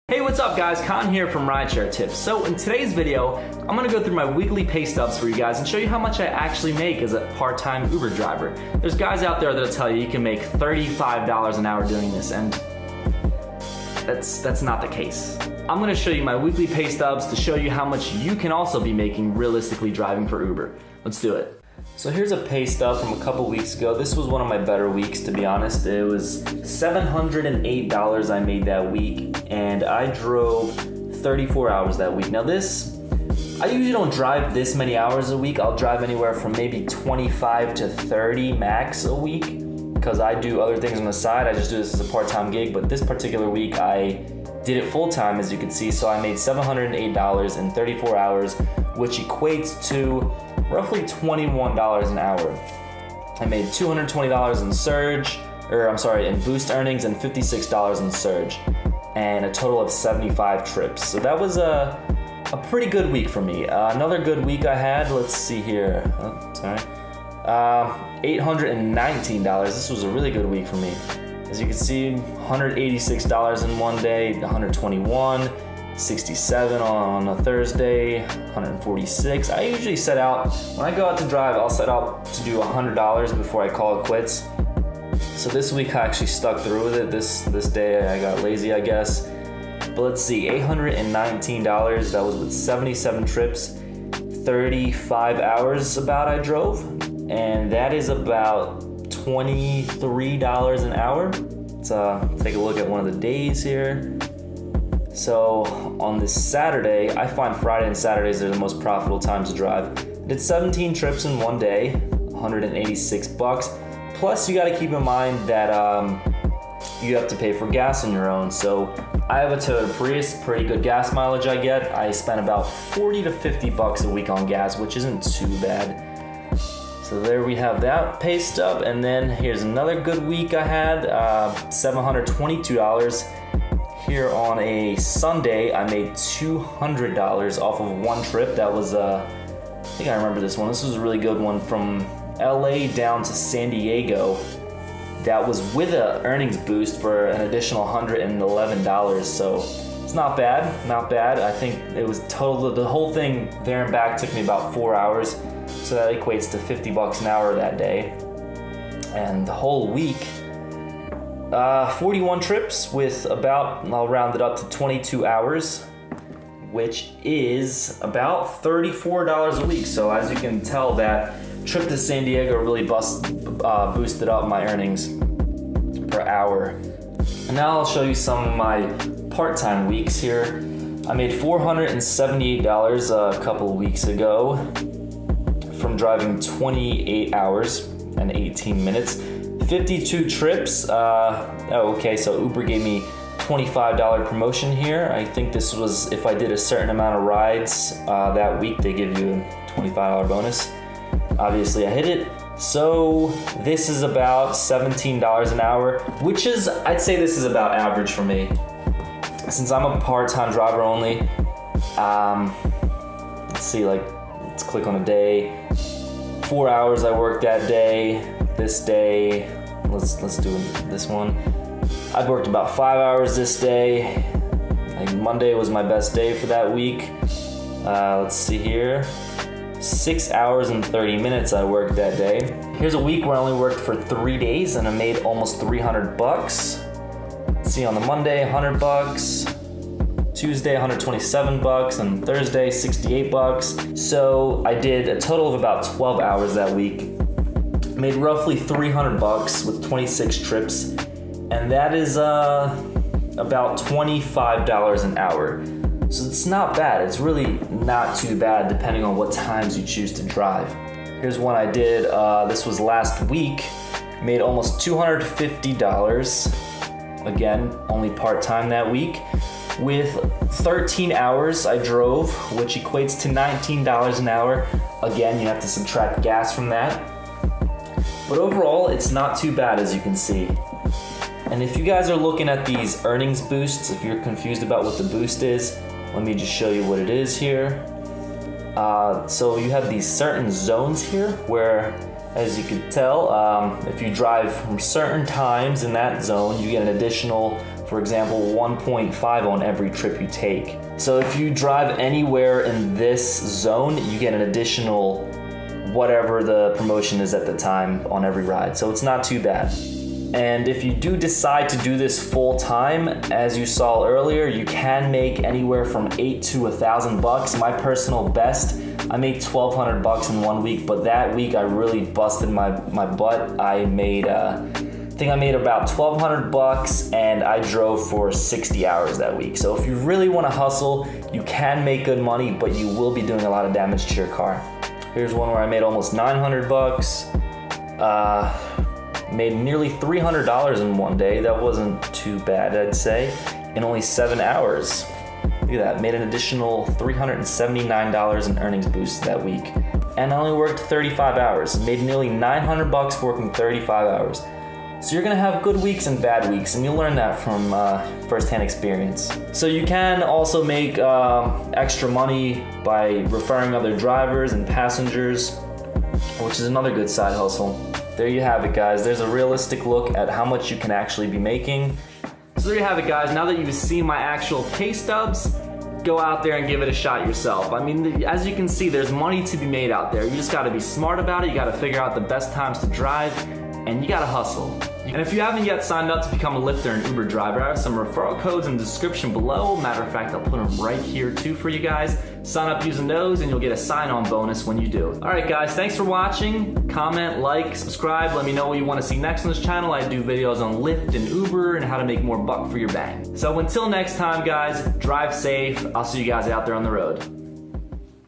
Hey, what's up guys? Con here from RideShare Tips. So in today's video, I'm gonna go through my weekly pay stubs for you guys and show you how much I actually make as a part-time Uber driver. There's guys out there that'll tell you can make $35 an hour doing this, and that's not the case. I'm gonna show you my weekly pay stubs to show you how much you can also be making realistically driving for Uber. Let's do it. So here's a pay stub from a couple weeks ago. This was one of my better weeks, to be honest. It was $708 I made that week, and I drove 34 hours that week. Now I usually don't drive this many hours a week. I'll drive anywhere from maybe 25 to 30 max a week, because I do other things on the side. I just do this as a part-time gig, but this particular week I did it full-time, as you can see. So I made $708 in 34 hours, which equates to roughly $21 an hour. I made $220 in in boost earnings, and $56 in surge, and a total of 75 trips. So that was a pretty good week for me. Another good week I had, let's see here, $819. This was a really good week for me. As you can see, $186 in one day, $121, $67 on a Thursday, $146. I usually set out, when I go out to drive, I'll set out to do $100 before I call it quits. So this week I actually stuck through with it. This day I got lazy, I guess. But let's see, $819, that was with 77 trips, 35 hours about I drove, and that is about $23 an hour. Let's take a look at one of the days here. So on this Saturday, I find Friday and Saturdays are the most profitable times to drive. I did 17 trips in one day, $186. Plus you gotta keep in mind that you have to pay for gas on your own. So I have a Toyota Prius, pretty good gas mileage I get. I spend about 40 to 50 bucks a week on gas, which isn't too bad. So there we have that pay stub. And then here's another good week I had, $722. Here on a Sunday, I made $200 off of one trip. That was, I think I remember this one. This was a really good one, from LA down to San Diego. That was with an earnings boost for an additional $111. So it's not bad, not bad. I think it was total, the whole thing there and back took me about 4 hours. So that equates to 50 bucks an hour that day. And the whole week, 41 trips with about, I'll round it up to 22 hours, which is about $34 a week. So as you can tell, that trip to San Diego really boosted up my earnings per hour. And now I'll show you some of my part-time weeks here. I made $478 a couple weeks ago from driving 28 hours and 18 minutes. 52 trips. So Uber gave me $25 promotion here. I think this was if I did a certain amount of rides that week, they give you a $25 bonus. Obviously I hit it. So this is about $17 an hour, which is, I'd say this is about average for me. Since I'm a part-time driver only, let's click on a day. 4 hours I worked that day. This day, let's do this one. I've worked about 5 hours this day. Monday was my best day for that week. Let's see here. 6 hours and 30 minutes I worked that day. Here's a week where I only worked for 3 days and I made almost 300 bucks. Let's see, on the Monday, 100 bucks. Tuesday, 127 bucks, and Thursday, 68 bucks. So I did a total of about 12 hours that week. Made roughly 300 bucks with 26 trips, and that is about $25 an hour. So it's not bad. It's really not too bad depending on what times you choose to drive. Here's one I did, this was last week. Made almost $250, again, only part-time that week. With 13 hours I drove, which equates to $19 an hour. Again, you have to subtract gas from that. But overall, it's not too bad, as you can see. And if you guys are looking at these earnings boosts, if you're confused about what the boost is, let me just show you what it is here. So you have these certain zones here where, as you can tell, if you drive from certain times in that zone, you get an additional For example, 1.5 on every trip you take. So if you drive anywhere in this zone, you get an additional whatever the promotion is at the time on every ride. So it's not too bad. And if you do decide to do this full time, as you saw earlier, you can make anywhere from $8 to $1,000. My personal best, I made $1,200 in 1 week, but that week I really busted my butt. I think I made about $1,200 and I drove for 60 hours that week. So if you really want to hustle, you can make good money, but you will be doing a lot of damage to your car. Here's one where I made almost $900. Made nearly $300 in one day. That wasn't too bad, I'd say, in only 7 hours. Look at that, made an additional $379 in earnings boost that week. And I only worked 35 hours. Made nearly $900 working 35 hours. So you're gonna have good weeks and bad weeks, and you'll learn that from firsthand experience. So you can also make extra money by referring other drivers and passengers, which is another good side hustle. There you have it, guys. There's a realistic look at how much you can actually be making. So there you have it, guys. Now that you've seen my actual case stubs, go out there and give it a shot yourself. I mean, as you can see, there's money to be made out there. You just gotta be smart about it. You gotta figure out the best times to drive, and you gotta hustle. And if you haven't yet signed up to become a Lyft or an Uber driver, I have some referral codes in the description below. Matter of fact, I'll put them right here too for you guys. Sign up using those and you'll get a sign-on bonus when you do. All right, guys, thanks for watching. Comment, like, subscribe. Let me know what you want to see next on this channel. I do videos on Lyft and Uber and how to make more buck for your bang. So until next time, guys, drive safe. I'll see you guys out there on the road.